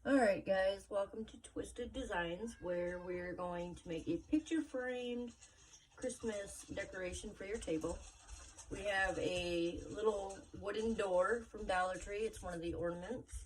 Alright guys, welcome to Twisted Designs, where we're going to make a picture framed Christmas decoration for your table. We have a little wooden door from Dollar Tree. It's one of the ornaments.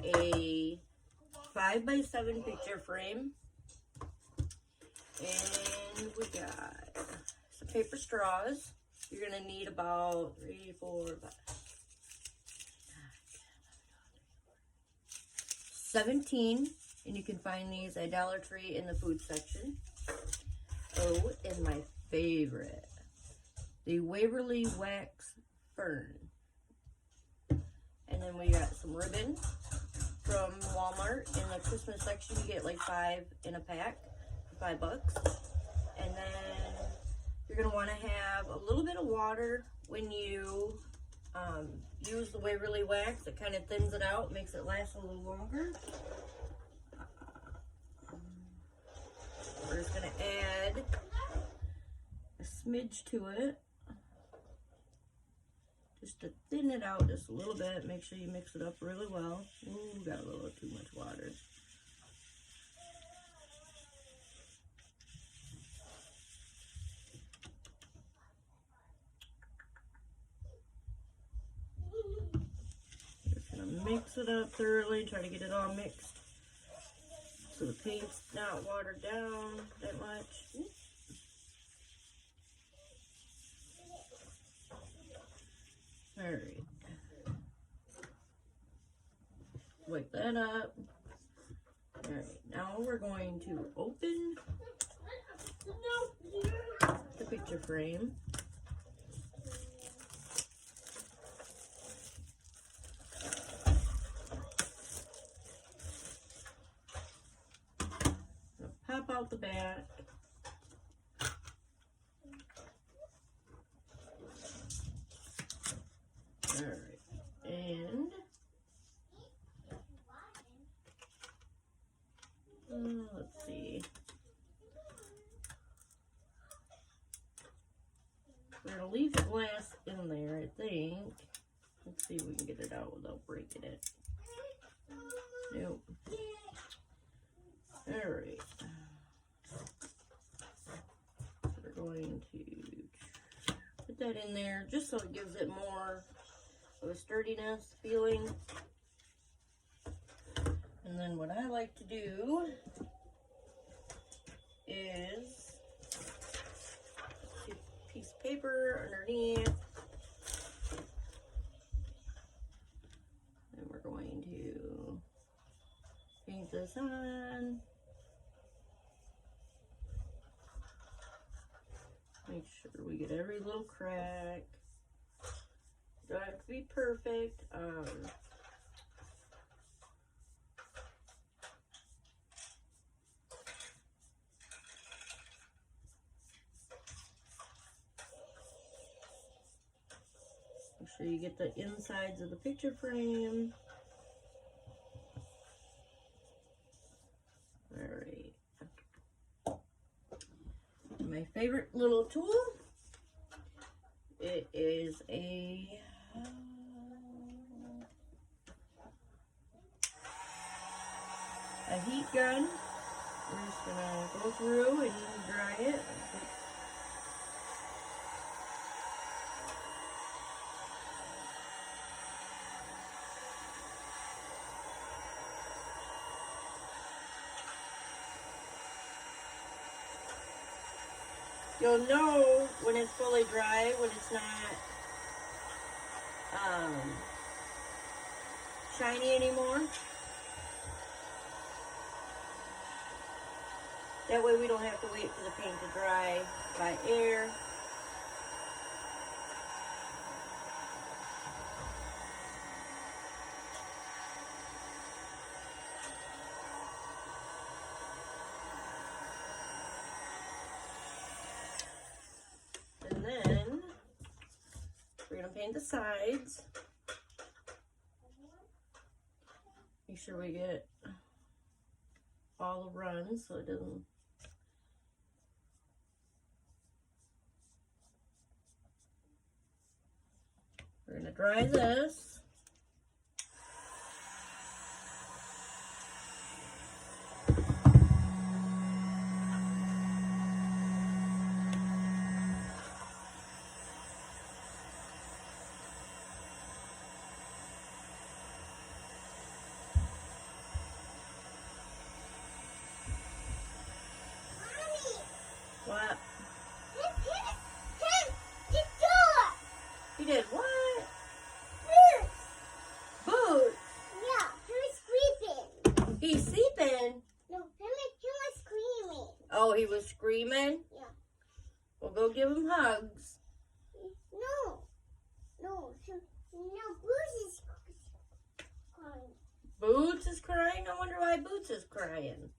A 5x7 picture frame. And we got some paper straws. You're going to need about 3, 4, 5, 17, and you can find these at Dollar Tree in the food section. Oh, and my favorite, the Waverly Wax Fern. And then we got some ribbon from Walmart. In the Christmas section, you get like 5 in a pack for $5. And then you're gonna want to have a little bit of water when you use the Waverly Wax. It kind of thins it out, makes it last a little longer. We're just going to add a smidge to it, just to thin it out just a little bit. Make sure you mix it up really well. Ooh, got a little too much water. Mix it up thoroughly, try to get it all mixed so the paint's not watered down that much. Alright. Wipe that up. Alright, now we're going to open the picture frame. Pop out the back. Alright, and let's see. We're gonna leave the glass in there, I think. Let's see if we can get it out without breaking it. Nope. Alright. We're going to put that in there just so it gives it more of a sturdiness feeling. And then what I like to do is a piece of paper underneath. And we're going to paint this on. Make sure we get every little crack. Don't have to be perfect. Make sure you get the insides of the picture frame. Alright. My favorite little tool. It is a heat gun. We're just gonna go through and dry it. You'll know when it's fully dry, when it's not shiny anymore. That way we don't have to wait for the paint to dry by air. And then we're going to paint the sides. Make sure we get all the runs so it doesn't. We're going to dry this. He's sleeping. No, he was screaming. Oh, he was screaming? Yeah. Well, go give him hugs. No. Boots is crying. Boots is crying? I wonder why Boots is crying.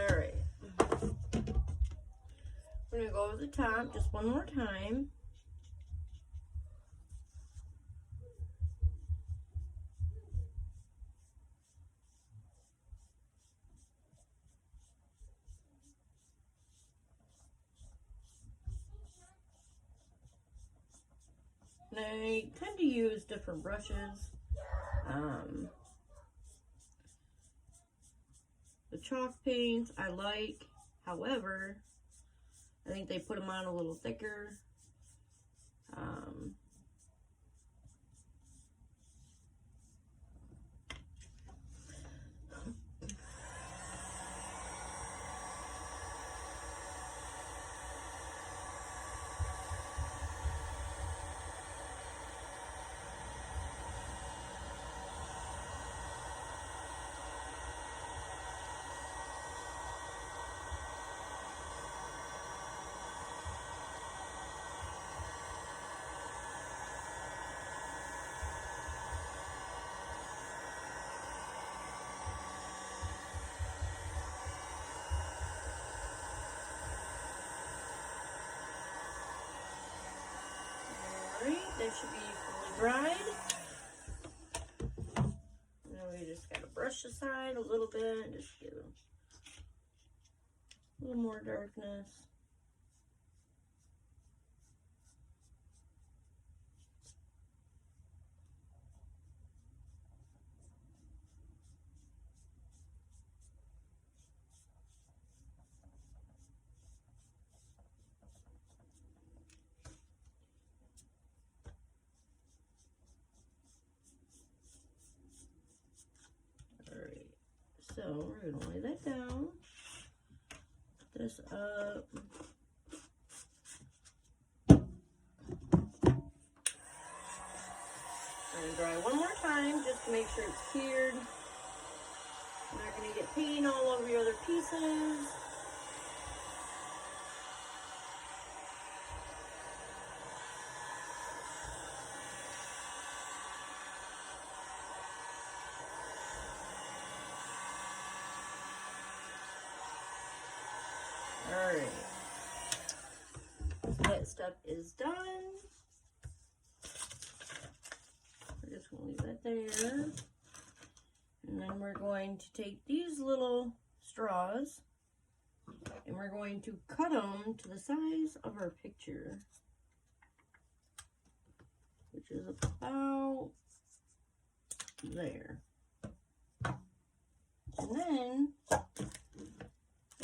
Alright. We're going to go over the top just one more time. And I tend to use different brushes. The chalk paints I like, however, I think they put them on a little thicker. They should be fully dried. Now we just gotta brush the side a little bit, just give them a little more darkness. So we're going to lay that down, put this up. I'm going to dry one more time just to make sure it's cured. You're not going to get paint all over your other pieces. Alright, that step is done. We're just going to leave that there. And then we're going to take these little straws and we're going to cut them to the size of our picture, which is about there. And then,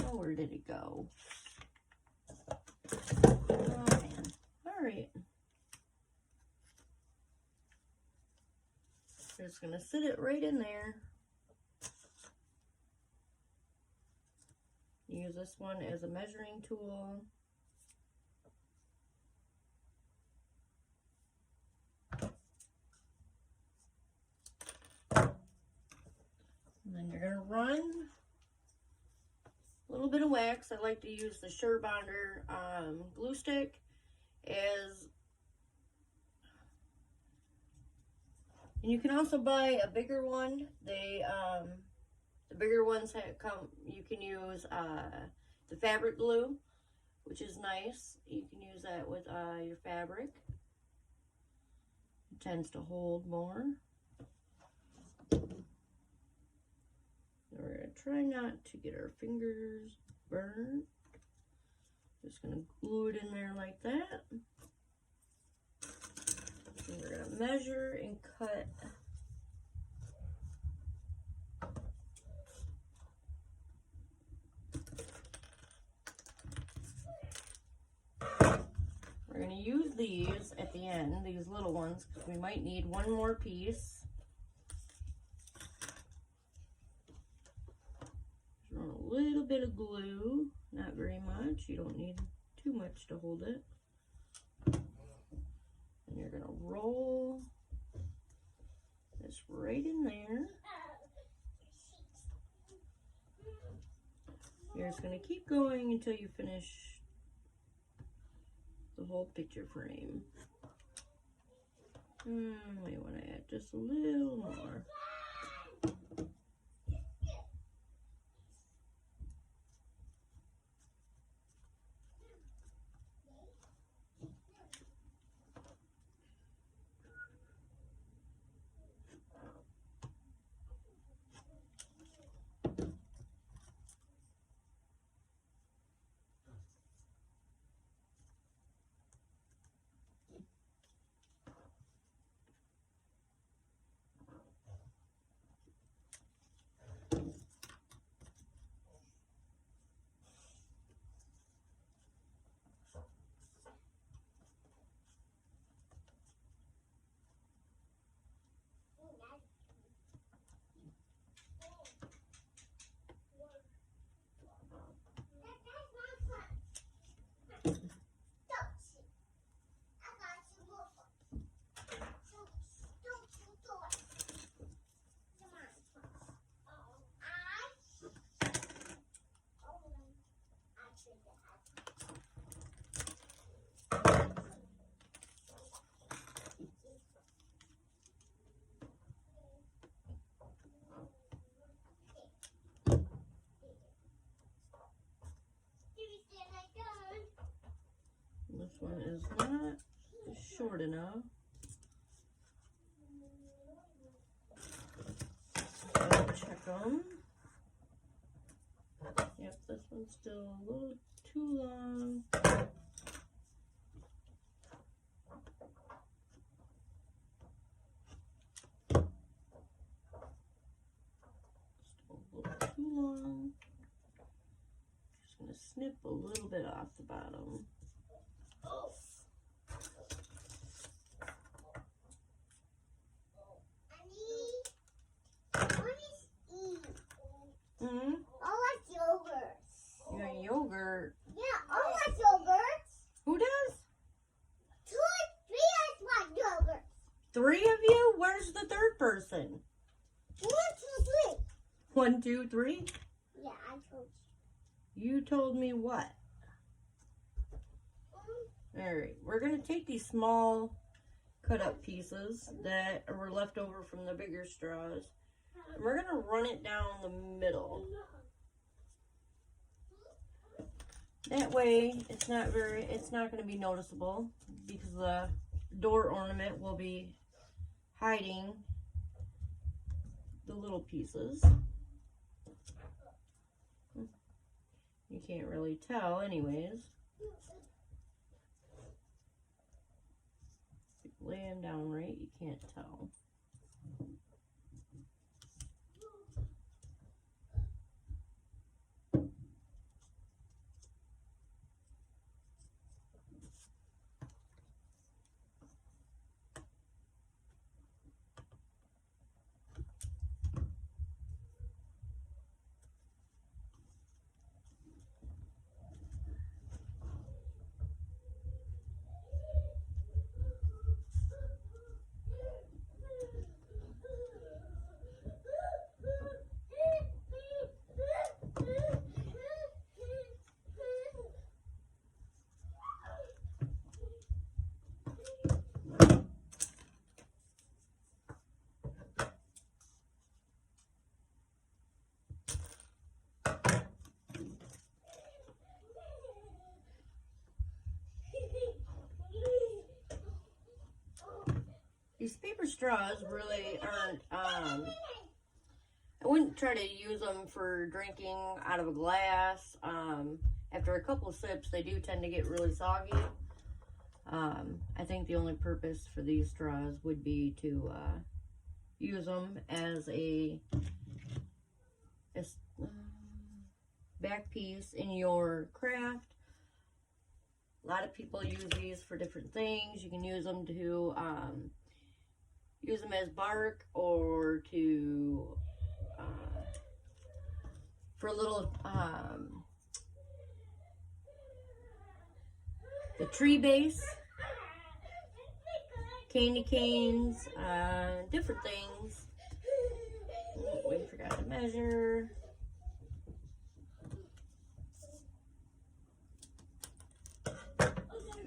oh, where did it go? Oh man. Alright. Just gonna sit it right in there. Use this one as a measuring tool. And then you're gonna run a little bit of wax. I like to use the Sure Bonder glue stick as, and you can also buy a bigger one. They the bigger ones that come, you can use the fabric glue, which is nice. You can use that with your fabric. It tends to hold more. We're going to try not to get our fingers burned. Just going to glue it in there like that. And measure and cut. We're going to use these at the end, these little ones, because we might need one more piece. Just run a little bit of glue, not very much. You don't need too much to hold it. And you're going to roll this right in there. You're just going to keep going until you finish the whole picture frame. We want to add just a little more. This one is not short enough. I'll check them. Yep, this one's still a little too long. Still a little too long. Just gonna snip a little bit off the bottom. Yogurt. Yeah, I want yogurt. Who does? 2 or 3 I want yogurt. 3 of you? Where's the third person? 1, 2, 3. 1, 2, 3? Yeah, I told you. You told me what? Alright, we're going to take these small cut up pieces that were left over from the bigger straws. And we're going to run it down the middle. That way, it's not going to be noticeable because the door ornament will be hiding the little pieces. You can't really tell anyways. If you lay them down right, you can't tell. These paper straws really aren't, I wouldn't try to use them for drinking out of a glass. After a couple of sips, they do tend to get really soggy. I think the only purpose for these straws would be to use them as a back piece in your craft. A lot of people use these for different things. You can use them to use them as bark, or to for little the tree base, candy canes, different things. Oh, we forgot to measure.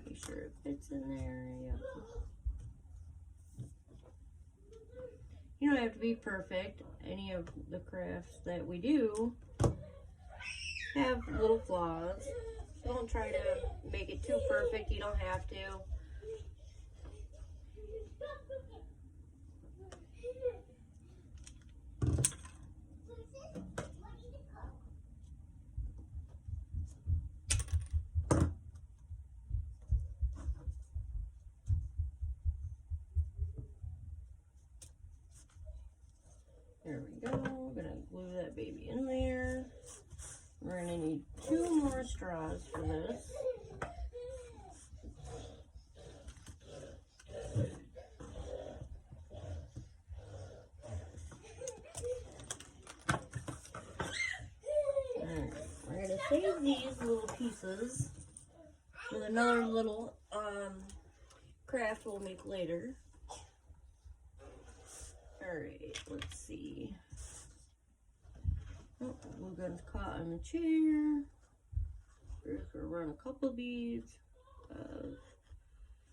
Make sure it fits in there. Yep. You don't have to be perfect. Any of the crafts that we do have little flaws. So don't try to make it too perfect. You don't have to. There we go. We're gonna glue that baby in there. We're gonna need 2 more straws for this. Alright, we're gonna save these little pieces with another little craft we'll make later. Alright, let's see. Oh, we're going to caught on the chair. We're just going to run a couple beads of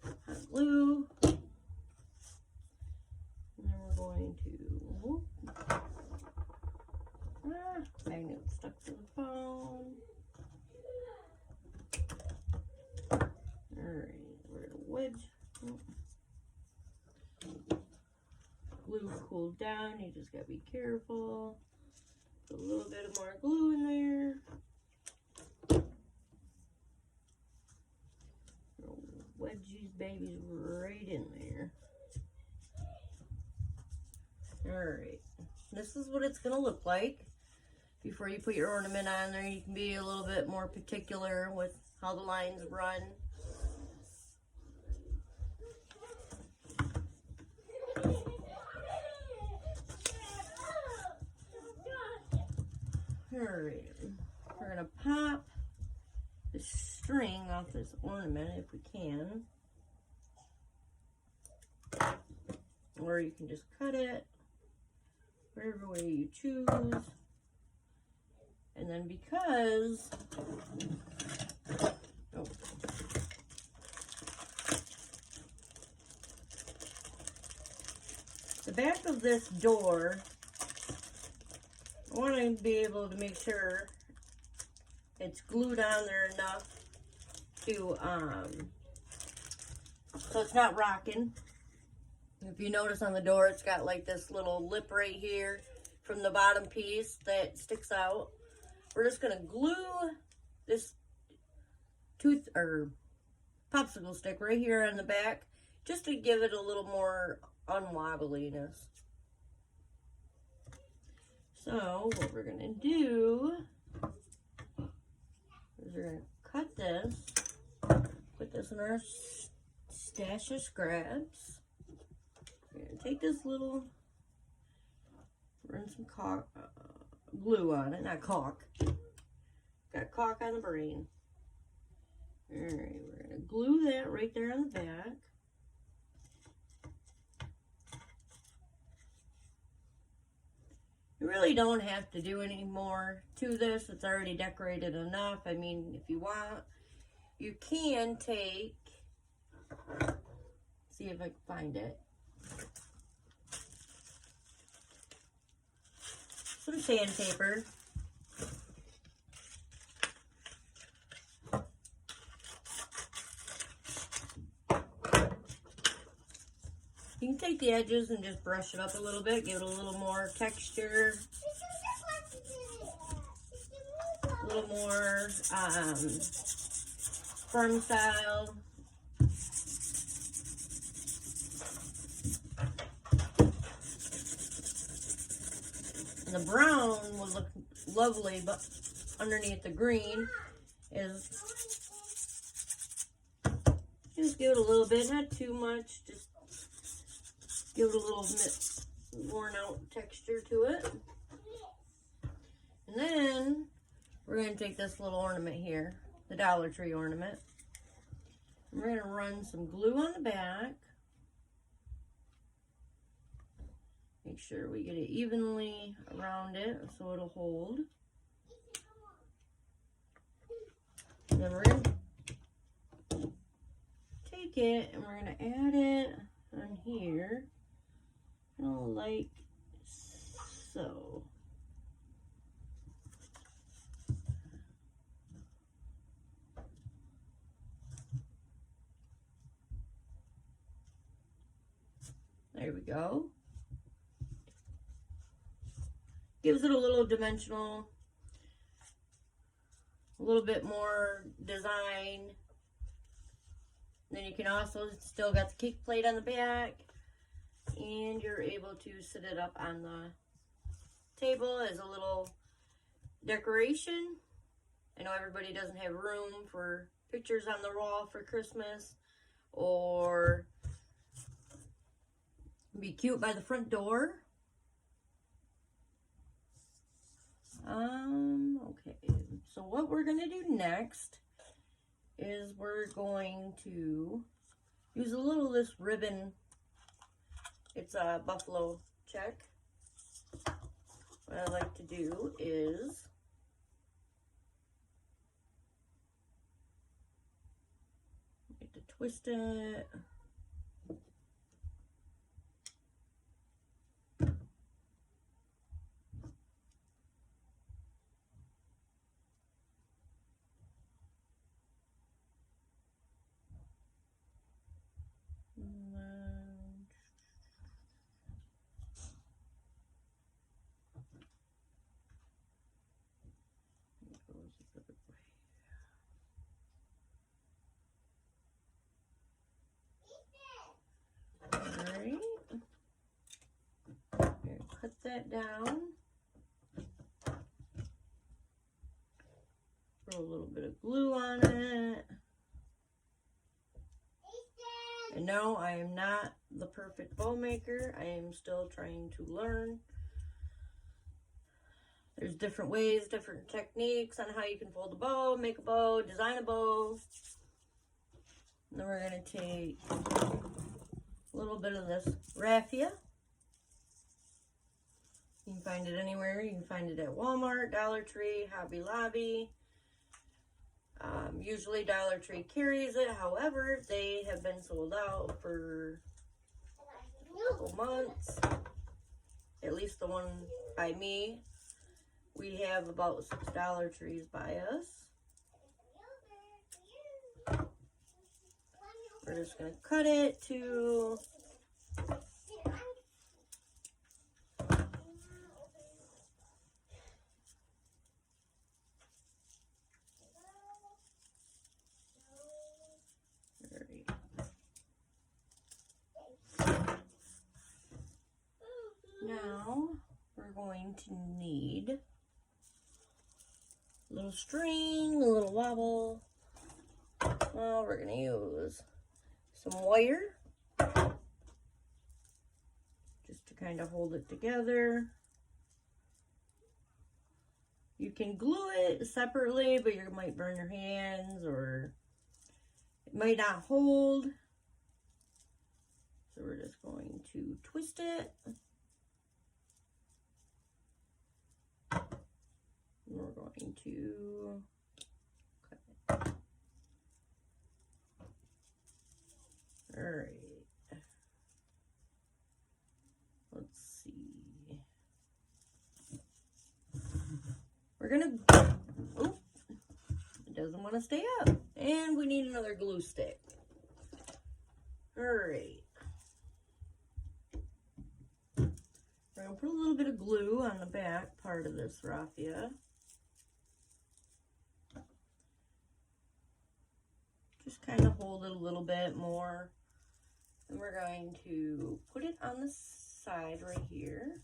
hot glue. And then we're going to, magnet stuck to the phone. Alright, we're going to wedge. Glue cooled down, you just gotta be careful. Put a little bit of more glue in there. Wedge these babies right in there. Alright, this is what it's gonna look like. Before you put your ornament on there, you can be a little bit more particular with how the lines run. Alright, we're gonna pop the string off this ornament if we can. Or you can just cut it, whatever way you choose. And then because, the back of this door, I want to be able to make sure it's glued on there enough to, so it's not rocking. If you notice on the door, it's got like this little lip right here from the bottom piece that sticks out. We're just going to glue this tooth or popsicle stick right here on the back just to give it a little more unwobbliness. So what we're going to do is we're going to cut this, put this in our stash of scraps. We're going to take this little, run some caulk, glue on it, not caulk. Got caulk on the brain. Alright, we're going to glue that right there on the back. You really don't have to do any more to this. It's already decorated enough. I mean, if you want, you can take, see if I can find it, some sandpaper. You can take the edges and just brush it up a little bit, give it a little more texture, a little more firm style. the brown will look lovely, but underneath the green is just give it a little bit, not too much, just give it a little worn out texture to it. And then we're going to take this little ornament here, the Dollar Tree ornament. And we're going to run some glue on the back. Make sure we get it evenly around it so it'll hold. And then we're going to take it and we're going to add it on here, like so. There we go. Gives it a little dimensional, a little bit more design. Then you can also still got the cake plate on the back, and you're able to sit it up on the table as a little decoration. I know everybody doesn't have room for pictures on the wall for Christmas, or be cute by the front door. Okay, so what we're gonna do next is we're going to use a little of this ribbon. It's a buffalo check. What I like to do is I like to twist it. Alright. Cut that down. Throw a little bit of glue on it. And no, I am not the perfect bow maker. I am still trying to learn. There's different ways, different techniques on how you can fold a bow, make a bow, design a bow. And then we're going to take a little bit of this raffia. You can find it anywhere. You can find it at Walmart, Dollar Tree, Hobby Lobby. Usually Dollar Tree carries it. However, they have been sold out for a couple months. At least the one by me. We have about 6 Dollar Trees by us. We're just going to cut it to now we're going to need a little string, a little wobble. Well, we're going to use some wire just to kind of hold it together. You can glue it separately, but you might burn your hands or it might not hold. So we're just going to twist it. And we're going to cut it. All right. Let's see. We're gonna, oh, it doesn't want to stay up. And we need another glue stick. All right. We're gonna put a little bit of glue on the back part of this raffia. Just kind of hold it a little bit more. And we're going to put it on the side right here.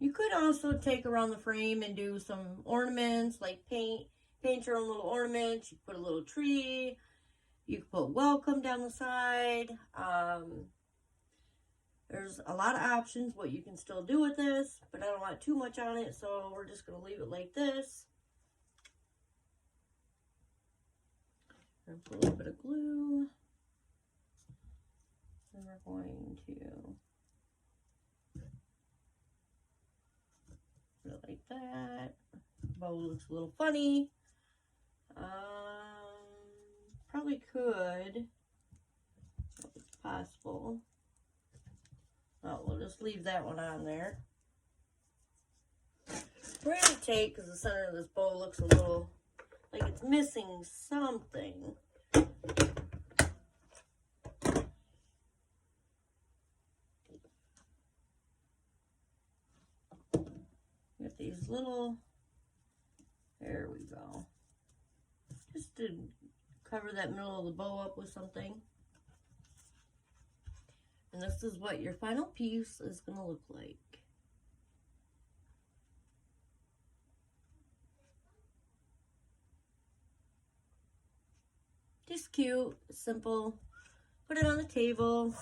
You could also take around the frame and do some ornaments, like paint your own little ornaments. You put a little tree. You can put welcome down the side. There's a lot of options what you can still do with this, but I don't want too much on it, so we're just going to leave it like this. And put a little bit of glue. And we're going to put it like that. Bow looks a little funny. Probably could, if it's possible. Oh, we'll just leave that one on there. We're going to take, because the center of this bow looks a little like it's missing something. Get these little, there we go. Just to cover that middle of the bow up with something. And this is what your final piece is going to look like. Just cute, simple. Put it on the table.